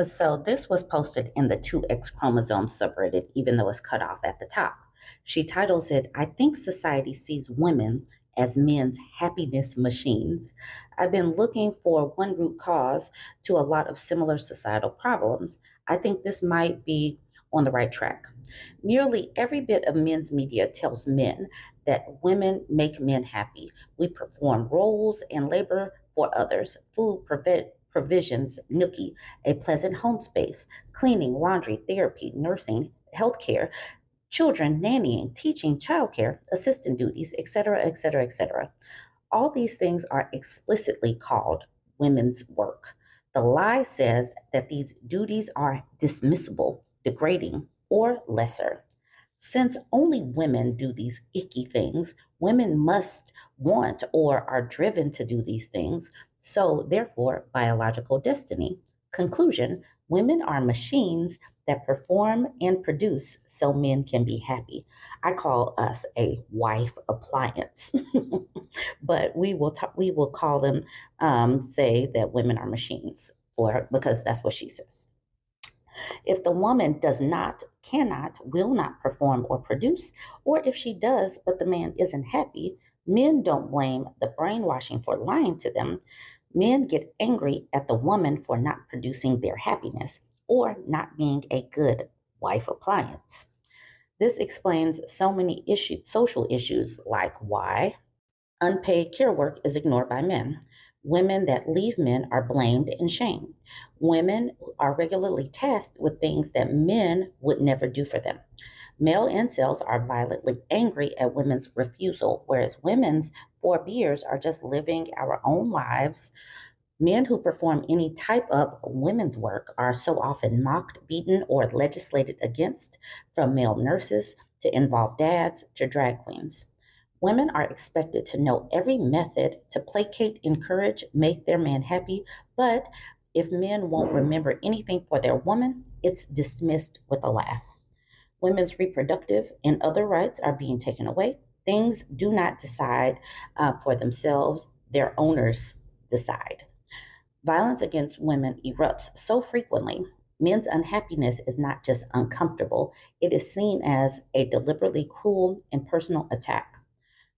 So this was posted in the 2X chromosome subreddit, even though it's cut off at the top. She titles it, I think society sees women as men's happiness machines. I've been looking for one root cause to a lot of similar societal problems. I think this might be on the right track. Nearly every bit of men's media tells men that women make men happy. We perform roles and labor for others, provisions, nookie, a pleasant home space, cleaning, laundry, therapy, nursing, healthcare, children, nannying, teaching, childcare, assistant duties, etc., etc., etc. All these things are explicitly called women's work. The lie says that these duties are dismissible, degrading, or lesser. Since only women do these icky things, women must want or are driven to do these things, so therefore, biological destiny. Conclusion, women are machines that perform and produce so men can be happy. I call us a wife appliance. But we will call them say that women are machines or because that's what she says. If the woman does not, cannot, will not perform or produce, or if she does, but the man isn't happy, men don't blame the brainwashing for lying to them. Men get angry at the woman for not producing their happiness or not being a good wife appliance. This explains so many social issues like why unpaid care work is ignored by men. Women that leave men are blamed and shamed. Women are regularly tasked with things that men would never do for them. Male incels are violently angry at women's refusal, whereas women's forebears are just living our own lives. Men who perform any type of women's work are so often mocked, beaten, or legislated against, from male nurses to involved dads to drag queens. Women are expected to know every method to placate, encourage, make their man happy, but if men won't remember anything for their woman, it's dismissed with a laugh. Women's reproductive and other rights are being taken away. Things do not decide for themselves, their owners decide. Violence against women erupts so frequently. Men's unhappiness is not just uncomfortable, it is seen as a deliberately cruel and personal attack.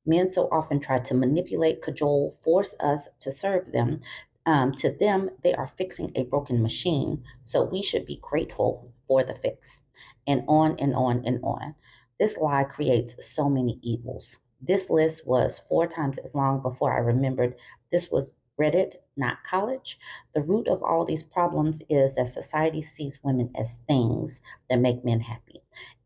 Men so often try to manipulate, cajole, force us to serve them. To them, they are fixing a broken machine, so we should be grateful for the fix. And on and on and on. This lie creates so many evils. This list was 4 times as long before I remembered this was Reddit, not college. The root of all these problems is that society sees women as things that make men happy.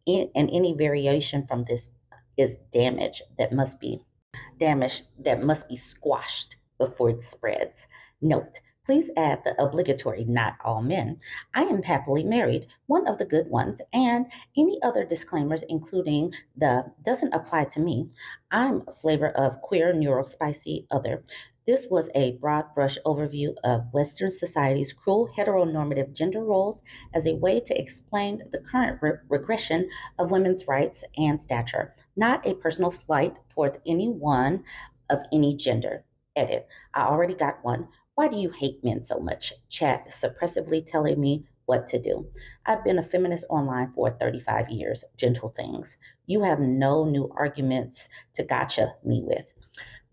And any variation from this is damage that must be squashed before it spreads. Note, please add the obligatory not all men. I am happily married, one of the good ones, and any other disclaimers, including the doesn't apply to me. I'm a flavor of queer, neurospicy, other. This was a broad brush overview of Western society's cruel heteronormative gender roles as a way to explain the current regression of women's rights and stature, not a personal slight towards anyone of any gender. Edit. I already got one. Why do you hate men so much? Chat suppressively telling me what to do. I've been a feminist online for 35 years. Gentle things. You have no new arguments to gotcha me with.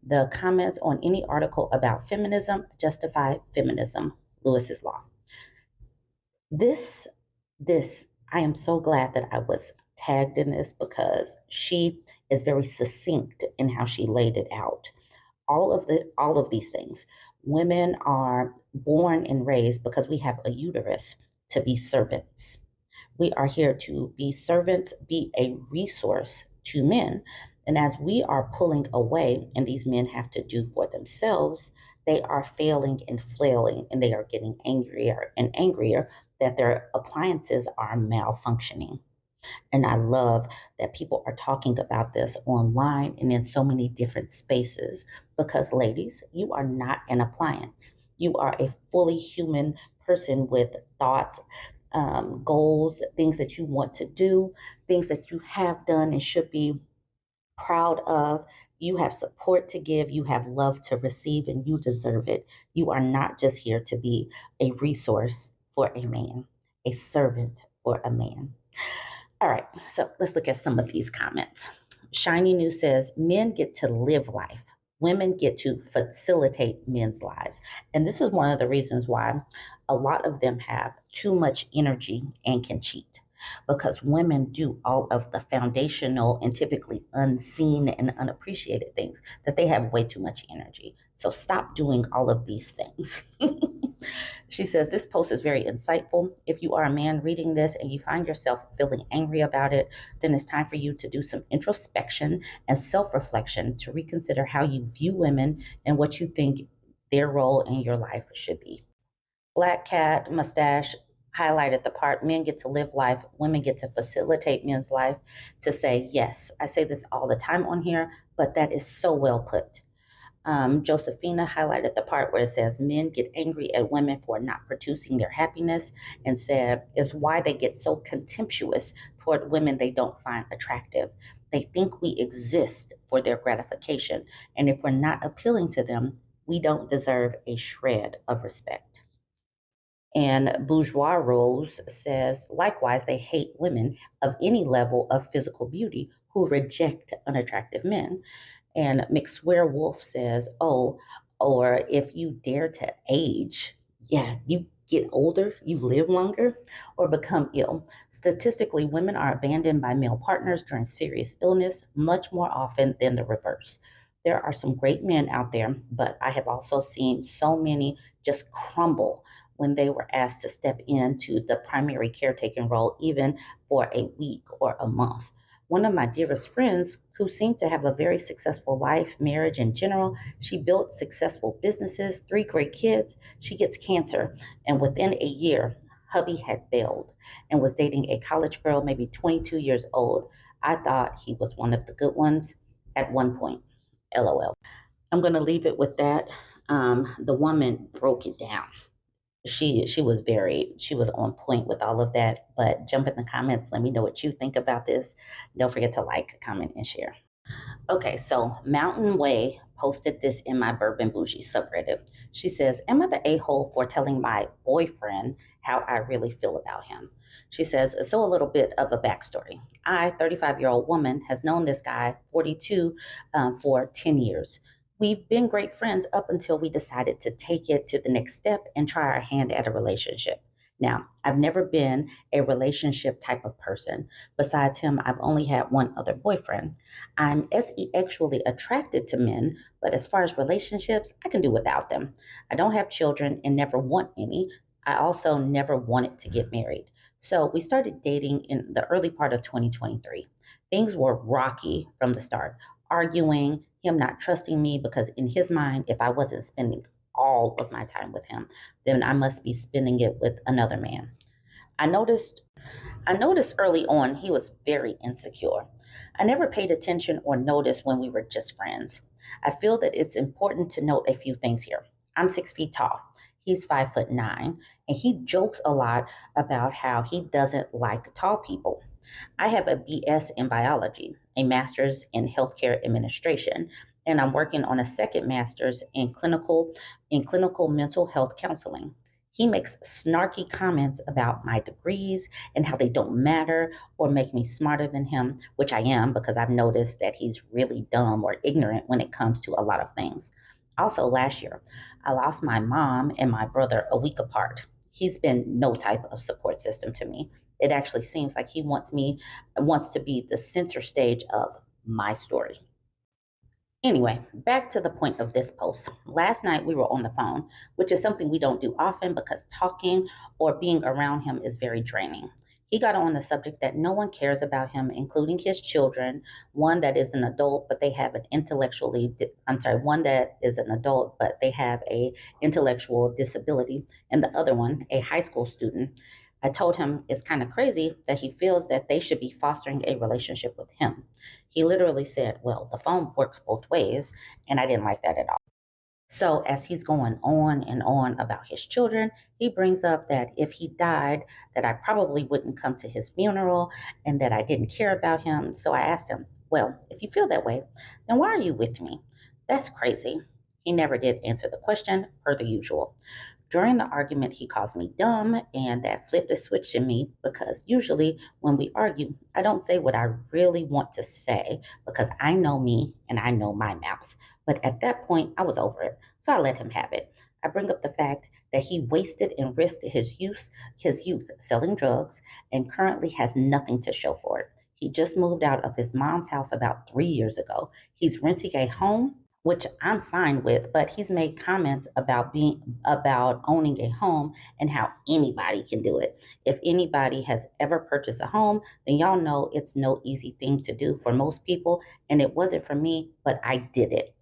The comments on any article about feminism justify feminism. Lewis's Law. This, I am so glad that I was tagged in this because she is very succinct in how she laid it out. All of these things. Women are born and raised because we have a uterus to be servants. We are here to be servants, be a resource to men. And as we are pulling away and these men have to do for themselves, they are failing and flailing and they are getting angrier and angrier that their appliances are malfunctioning. And I love that people are talking about this online and in so many different spaces because, ladies, you are not an appliance. You are a fully human person with thoughts, goals, things that you want to do, things that you have done and should be proud of. You have support to give, you have love to receive, and you deserve it. You are not just here to be a resource for a man, a servant for a man. All right, so let's look at some of these comments. Shiny New says men get to live life. Women get to facilitate men's lives. And this is one of the reasons why a lot of them have too much energy and can cheat. Because women do all of the foundational and typically unseen and unappreciated things, that they have way too much energy. So stop doing all of these things. She says, this post is very insightful. If you are a man reading this and you find yourself feeling angry about it, then it's time for you to do some introspection and self-reflection to reconsider how you view women and what you think their role in your life should be. Black Cat Mustache highlighted the part men get to live life, women get to facilitate men's life, to say, yes, I say this all the time on here, but that is so well put. Josephina highlighted the part where it says men get angry at women for not producing their happiness and said is why they get so contemptuous toward women they don't find attractive. They think we exist for their gratification, and if we're not appealing to them, we don't deserve a shred of respect. And Bourgeois Rose says, likewise, they hate women of any level of physical beauty who reject unattractive men. And McSwearWolf says, oh, or if you dare to age, yeah, you get older, you live longer, or become ill. Statistically, women are abandoned by male partners during serious illness much more often than the reverse. There are some great men out there, but I have also seen so many just crumble when they were asked to step into the primary caretaking role, even for a week or a month. One of my dearest friends, who seemed to have a very successful life, marriage in general, she built successful businesses, 3 great kids. She gets cancer, and within a year, hubby had bailed and was dating a college girl, maybe 22 years old. I thought he was one of the good ones at one point. LOL. I'm going to leave it with that. The woman broke it down. She was on point with all of that. But jump in the comments, let me know what you think about this. Don't forget to like, comment, and share. Okay, so Mountain Way posted this in my BurbNBougie subreddit. She says, am I the a-hole for telling my boyfriend how I really feel about him? She says, so a little bit of a backstory. I, 35-year-old woman, has known this guy, 42, for 10 years. We've been great friends up until we decided to take it to the next step and try our hand at a relationship. Now, I've never been a relationship type of person. Besides him, I've only had one other boyfriend. I'm sexually attracted to men, but as far as relationships, I can do without them. I don't have children and never want any. I also never wanted to get married. So we started dating in the early part of 2023. Things were rocky from the start, arguing, him not trusting me because in his mind, if I wasn't spending all of my time with him, then I must be spending it with another man. I noticed I noticed early on he was very insecure. I never paid attention or noticed when we were just friends. I feel that it's important to note a few things here. I'm 6 feet tall. He's 5'9", and he jokes a lot about how he doesn't like tall people. I have a BS in biology, a master's in healthcare administration, and I'm working on a second master's in clinical mental health counseling. He makes snarky comments about my degrees and how they don't matter or make me smarter than him, which I am because I've noticed that he's really dumb or ignorant when it comes to a lot of things. Also, last year, I lost my mom and my brother a week apart. He's been no type of support system to me. It actually seems like he wants to be the center stage of my story. Anyway, back to the point of this post. Last night we were on the phone, which is something we don't do often because talking or being around him is very draining. He got on the subject that no one cares about him, including his children, one that is an adult, but they have an one that is an adult, but they have a intellectual disability, and the other one, a high school student. I told him it's kind of crazy that he feels that they should be fostering a relationship with him. He literally said, well, the phone works both ways, and I didn't like that at all. So as he's going on and on about his children, he brings up that if he died, that I probably wouldn't come to his funeral and that I didn't care about him. So I asked him, well, if you feel that way, then why are you with me? That's crazy. He never did answer the question, per the usual. During the argument, he calls me dumb, and that flipped a switch in me because usually when we argue, I don't say what I really want to say because I know me and I know my mouth. But at that point, I was over it, so I let him have it. I bring up the fact that he wasted and risked his youth selling drugs and currently has nothing to show for it. He just moved out of his mom's house about 3 years ago. He's renting a home, which I'm fine with, but he's made comments about owning a home and how anybody can do it. If anybody has ever purchased a home, then y'all know it's no easy thing to do for most people, and it wasn't for me, but I did it.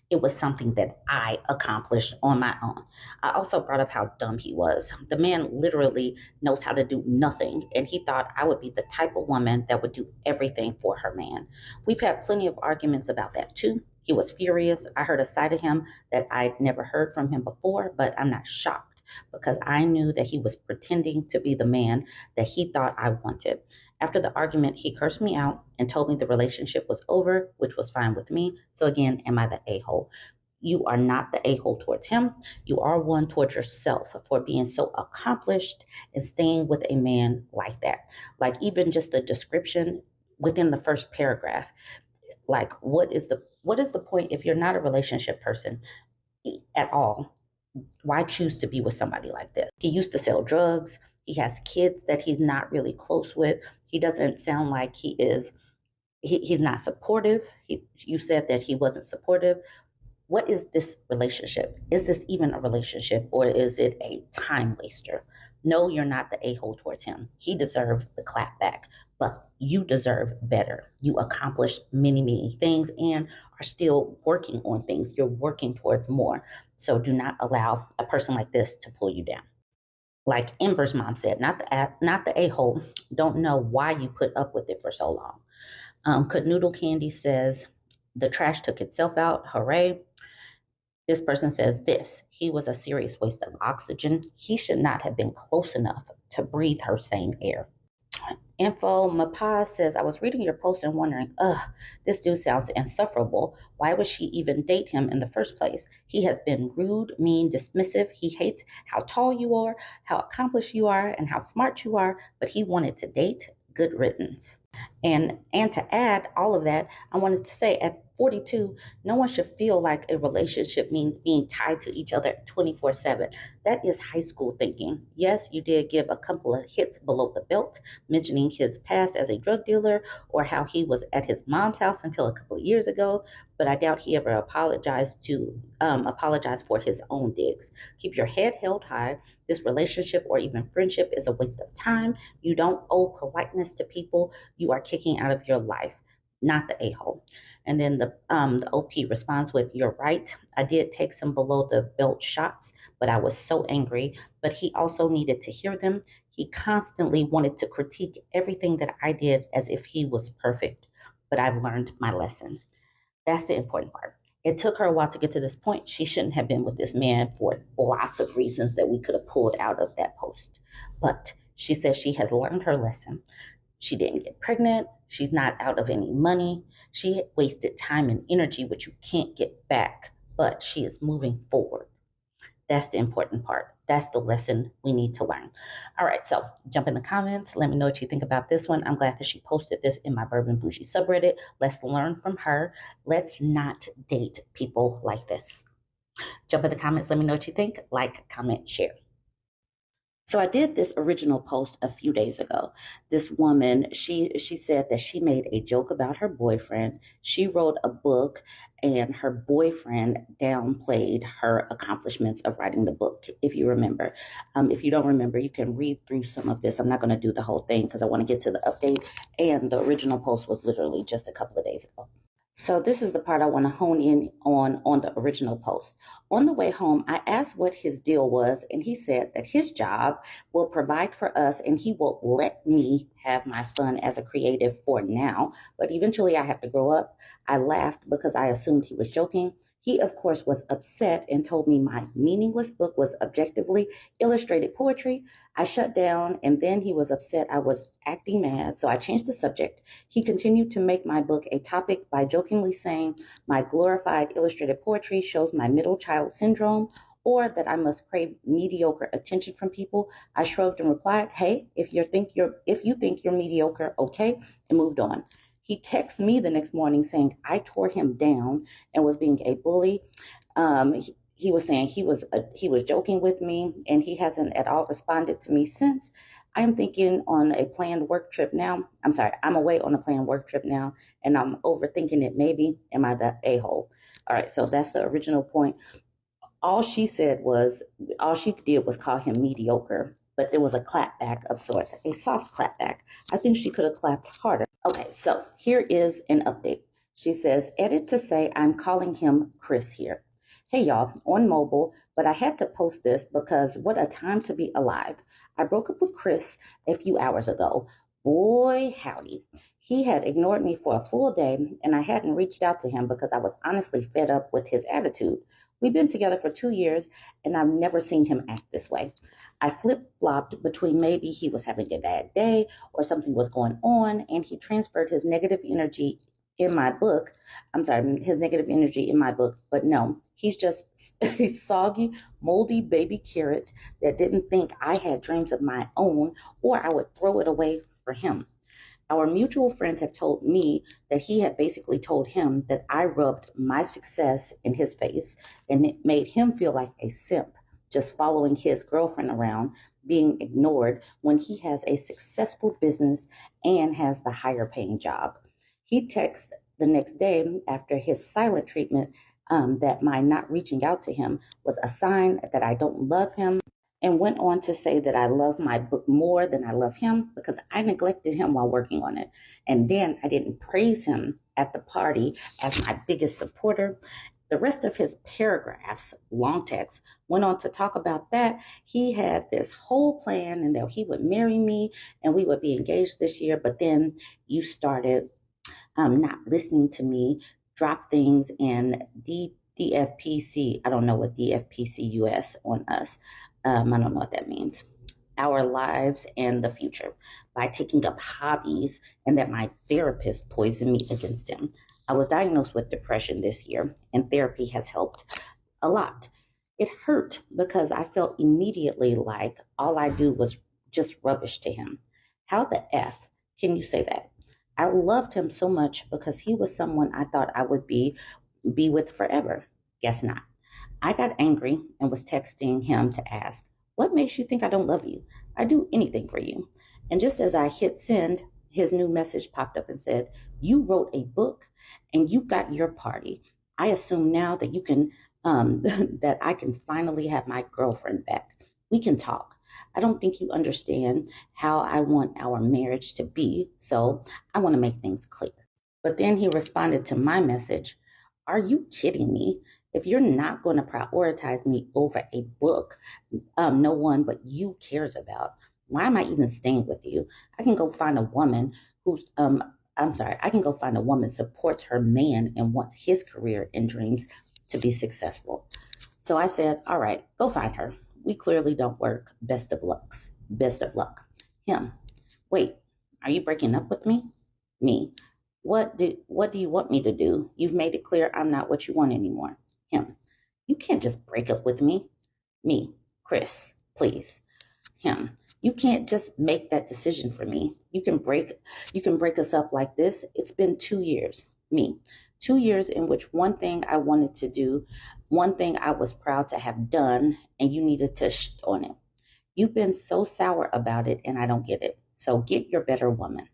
It was something that I accomplished on my own. I also brought up how dumb he was. The man literally knows how to do nothing, and he thought I would be the type of woman that would do everything for her man. We've had plenty of arguments about that too. He was furious. I heard a side of him that I'd never heard from him before, but I'm not shocked because I knew that he was pretending to be the man that he thought I wanted. After the argument, he cursed me out and told me the relationship was over, which was fine with me. So again, am I the a-hole? You are not the a-hole towards him. You are one towards yourself for being so accomplished and staying with a man like that. Like even just the description within the first paragraph, like what is the point if you're not a relationship person at all? Why choose to be with somebody like this? He used to sell drugs. He has kids that he's not really close with. He doesn't sound like he's not supportive. You said that he wasn't supportive. What is this relationship? Is this even a relationship or is it a time waster? No, you're not the a-hole towards him. He deserved the clap back, but you deserve better. You accomplished many, many things and are still working on things. You're working towards more. So do not allow a person like this to pull you down. Like Amber's mom said, not the a-hole. Don't know why you put up with it for so long. Noodle Candy says, the trash took itself out. Hooray. This person says this, he was a serious waste of oxygen. He should not have been close enough to breathe her same air. Info Mapa says, I was reading your post and wondering, this dude sounds insufferable. Why would she even date him in the first place? He has been rude, mean, dismissive. He hates how tall you are, how accomplished you are, and how smart you are, but he wanted to date. Good riddance. And to add all of that, I wanted to say at 42, no one should feel like a relationship means being tied to each other 24/7. That is high school thinking. Yes, you did give a couple of hits below the belt, mentioning his past as a drug dealer or how he was at his mom's house until a couple of years ago, but I doubt he ever apologized for his own digs. Keep your head held high. This relationship or even friendship is a waste of time. You don't owe politeness to people you are kicking out of your life, not the a-hole. And then the OP responds with, you're right. I did take some below the belt shots, but I was so angry. But he also needed to hear them. He constantly wanted to critique everything that I did as if he was perfect. But I've learned my lesson. That's the important part. It took her a while to get to this point. She shouldn't have been with this man for lots of reasons that we could have pulled out of that post. But she says she has learned her lesson. She didn't get pregnant. She's not out of any money. She wasted time and energy, which you can't get back, but she is moving forward. That's the important part. That's the lesson we need to learn. All right, so jump in the comments. Let me know what you think about this one. I'm glad that she posted this in my BurbNBougie subreddit. Let's learn from her. Let's not date people like this. Jump in the comments. Let me know what you think. Like, comment, share. So I did this original post a few days ago. This woman, she said that she made a joke about her boyfriend. She wrote a book and her boyfriend downplayed her accomplishments of writing the book, if you remember. If you don't remember, you can read through some of this. I'm not going to do the whole thing because I want to get to the update. And the original post was literally just a couple of days ago. So this is the part I want to hone in on the original post. On the way home, I asked what his deal was, and he said that his job will provide for us and he will let me have my fun as a creative for now, but eventually I have to grow up. I laughed because I assumed he was joking. He, of course, was upset and told me my meaningless book was objectively illustrated poetry. I shut down, and then he was upset I was acting mad, so I changed the subject. He continued to make my book a topic by jokingly saying my glorified illustrated poetry shows my middle child syndrome. or that I must crave mediocre attention from people. I shrugged and replied, "Hey, if you think you're mediocre, okay," and moved on. He texted me the next morning saying I tore him down and was being a bully. He was saying he was joking with me, and he hasn't at all responded to me since. I am thinking on a planned work trip now. I'm away on a planned work trip now, and I'm overthinking it. Maybe am I the a-hole? All right, so that's the original point. All she did was call him mediocre, but there was a clapback of sorts, a soft clapback. I think she could have clapped harder. Okay, so here is an update. She says, edit to say I'm calling him Chris here. Hey y'all, on mobile, but I had to post this because what a time to be alive. I broke up with Chris a few hours ago. Boy, howdy. He had ignored me for a full day, and I hadn't reached out to him because I was honestly fed up with his attitude. We've been together for 2 years, and I've never seen him act this way. I flip-flopped between maybe he was having a bad day or something was going on, and he transferred his negative energy in my book. His negative energy in my book, but no, he's just a soggy, moldy baby carrot that didn't think I had dreams of my own or I would throw it away for him. Our mutual friends have told me that he had basically told him that I rubbed my success in his face, and it made him feel like a simp, just following his girlfriend around, being ignored when he has a successful business and has the higher paying job. He texts the next day after his silent treatment that my not reaching out to him was a sign that I don't love him, and went on to say that I love my book more than I love him because I neglected him while working on it. And then I didn't praise him at the party as my biggest supporter. The rest of his paragraphs, long text, went on to talk about that. He had this whole plan and that he would marry me and we would be engaged this year. But then you started not listening to me, drop things in DFPC. I don't know what DFPCUS on us. I don't know what that means. Our lives and the future by taking up hobbies, and that my therapist poisoned me against him. I was diagnosed with depression this year, and therapy has helped a lot. It hurt because I felt immediately like all I do was just rubbish to him. How the F can you say that? I loved him so much because he was someone I thought I would be with forever. Guess not. I got angry and was texting him to ask, what makes you think I don't love you? I do anything for you. And just as I hit send, his new message popped up and said, you wrote a book and you got your party. I assume now that you can, that I can finally have my girlfriend back. We can talk. I don't think you understand how I want our marriage to be, so I want to make things clear. But then he responded to my message, are you kidding me? If you're not going to prioritize me over a book no one but you cares about, why am I even staying with you? I can go find a woman I can go find a woman supports her man and wants his career and dreams to be successful. So I said, all right, go find her. We clearly don't work. Best of luck. Best of luck. Him. Wait, are you breaking up with me? Me. What do you want me to do? You've made it clear I'm not what you want anymore. Him. You can't just break up with me. Me. Chris, please. Him. You can't just make that decision for me. You can break us up like this. It's been 2 years. Me. 2 years in which one thing I wanted to do, one thing I was proud to have done, and you needed to on it. You've been so sour about it, and I don't get it. So get your better woman.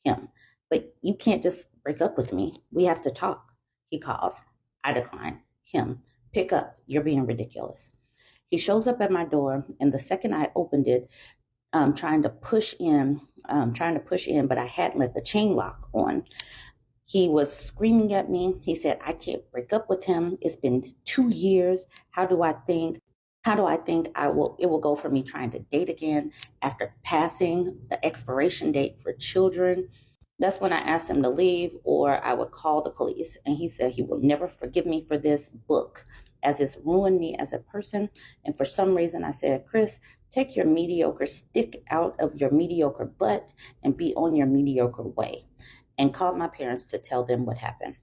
Him. But you can't just break up with me. We have to talk. He calls. I decline. Him. Pick up. You're being ridiculous. He shows up at my door, and the second I opened it, trying to push in, but I hadn't let the chain lock on. He was screaming at me. He said, I can't break up with him. It's been 2 years. How do I think it will go for me trying to date again after passing the expiration date for children? That's when I asked him to leave or I would call the police. And he said he will never forgive me for this book as it's ruined me as a person. And for some reason I said, Chris, take your mediocre stick out of your mediocre butt and be on your mediocre way. And called my parents to tell them what happened.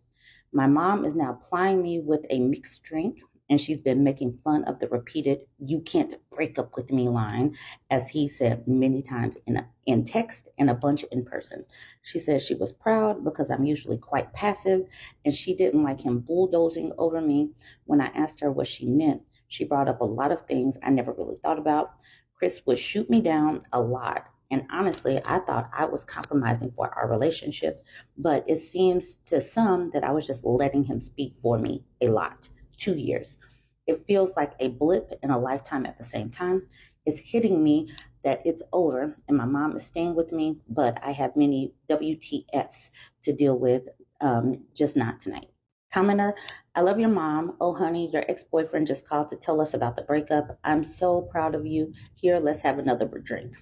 My mom is now plying me with a mixed drink and she's been making fun of the repeated "you can't break up with me" line, as he said many times in text and a bunch in person. She said she was proud because I'm usually quite passive, and she didn't like him bulldozing over me. When I asked her what she meant, she brought up a lot of things I never really thought about. Chris would shoot me down a lot. And honestly, I thought I was compromising for our relationship, but it seems to some that I was just letting him speak for me a lot. 2 years. It feels like a blip in a lifetime at the same time. It's hitting me that it's over and my mom is staying with me, but I have many WTFs to deal with, just not tonight. Commenter, I love your mom. Oh, honey, your ex-boyfriend just called to tell us about the breakup. I'm so proud of you. Here, let's have another drink.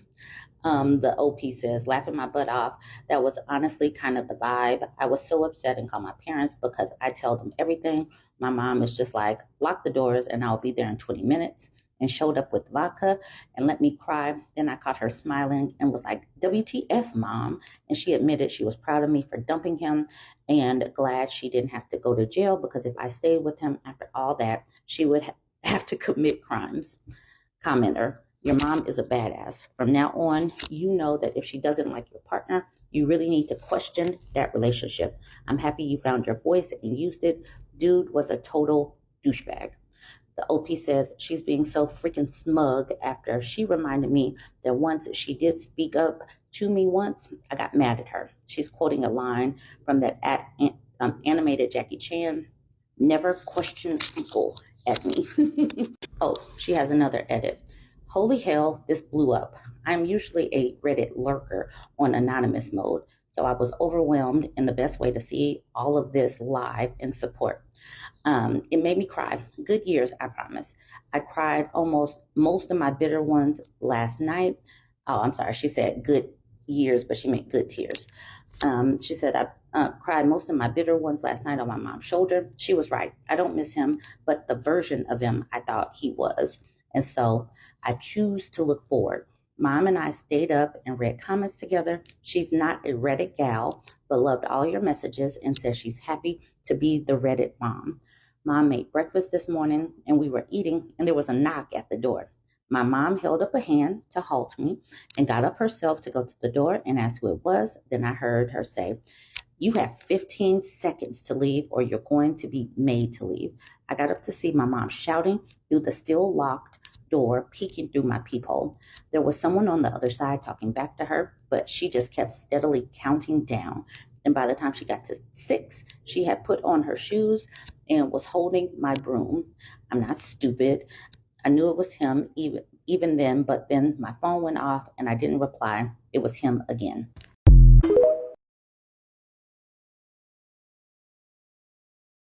The OP says, laughing my butt off. That was honestly kind of the vibe. I was so upset and called my parents because I tell them everything. My mom is just like, lock the doors and I'll be there in 20 minutes. And showed up with vodka and let me cry. Then I caught her smiling and was like, WTF, mom? And she admitted she was proud of me for dumping him and glad she didn't have to go to jail, because if I stayed with him after all that, she would have to commit crimes. Commenter, your mom is a badass. From now on, you know that if she doesn't like your partner, you really need to question that relationship. I'm happy you found your voice and used it. Dude was a total douchebag. The OP says she's being so freaking smug after she reminded me that once she did speak up to me once, I got mad at her. She's quoting a line from that animated Jackie Chan, never question people at me. Oh, she has another edit. Holy hell, this blew up. I'm usually a Reddit lurker on anonymous mode, so I was overwhelmed in the best way to see all of this live and support. It made me cry. Good years, I promise. I cried almost most of my bitter ones last night. Oh, I'm sorry. She said good years, but she meant good tears. She said, I cried most of my bitter ones last night on my mom's shoulder. She was right. I don't miss him, but the version of him I thought he was. And so I choose to look forward. Mom and I stayed up and read comments together. She's not a Reddit gal, but loved all your messages and says she's happy to be the Reddit mom. Mom made breakfast this morning and we were eating and there was a knock at the door. My mom held up a hand to halt me and got up herself to go to the door and ask who it was. Then I heard her say, you have 15 seconds to leave or you're going to be made to leave. I got up to see my mom shouting through the still locked door, peeking through my peephole. There was someone on the other side talking back to her, but she just kept steadily counting down. And by the time she got to 6, she had put on her shoes and was holding my broom. I'm not stupid. I knew it was him even then, but then my phone went off and I didn't reply. It was him again.